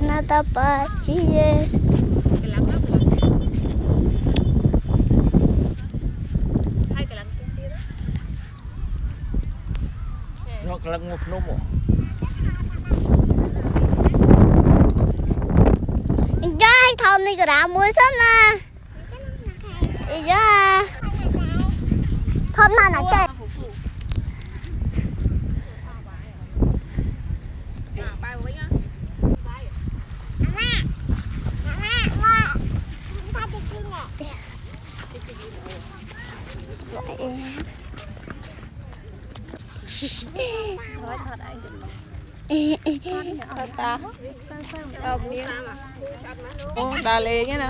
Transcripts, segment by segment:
nada patie nó lăng một nôm Jai thom ni kera muối sân à Iya Thom mà nãy chạy Đà lê nhá nè.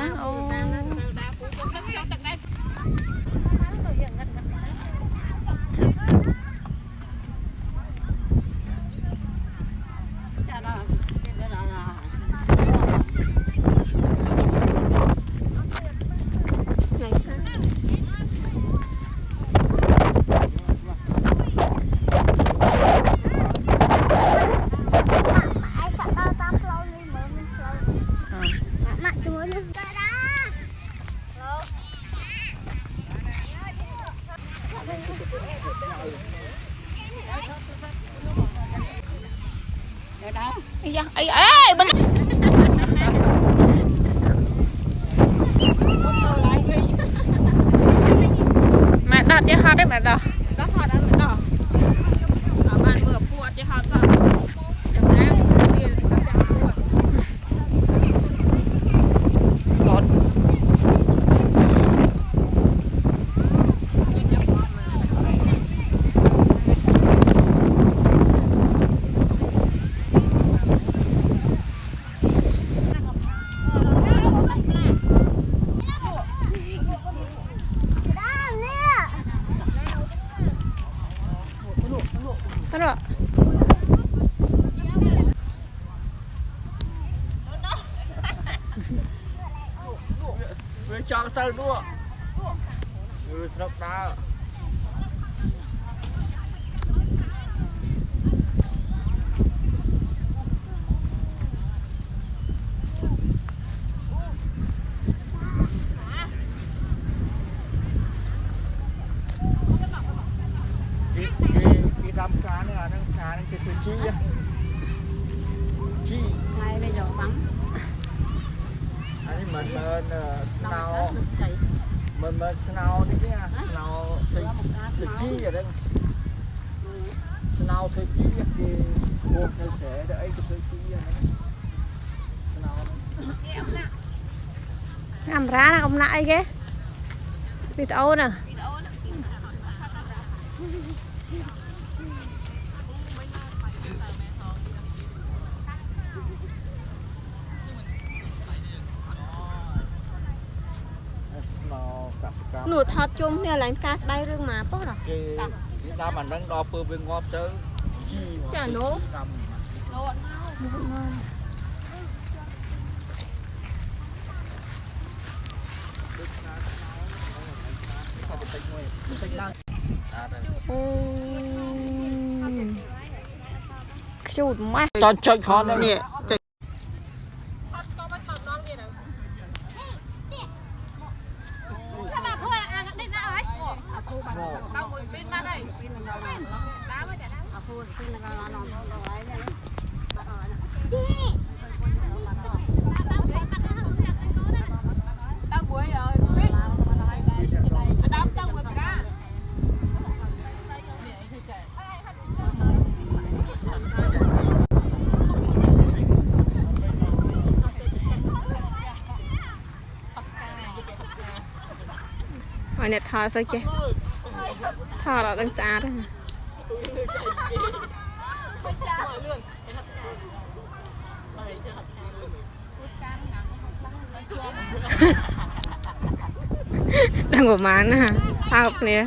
Ê bên mẹ đặt cho hot đấy mẹ đặt hot đấy mẹ đặt ở bàn vừa pua cho hot rồi cho tao đua sọc tao cái đám cá này là cá này cái chi chi này đây rồi bắn anh mình nào mình nào đi cái nào thì chi vậy đấy nào thì chi thì buộc nó sẽ đợi cái chi làm ra là ông lại cái video nè nụ thọt chung nè là cá bay rương mà bó rồi cái ta mình đang đo bơ bên ngọt chứ chi chả nấu chụt má cho chơi khó nè này thò sao chứ thò là đang xa đó đang ngồi mán nè thao nè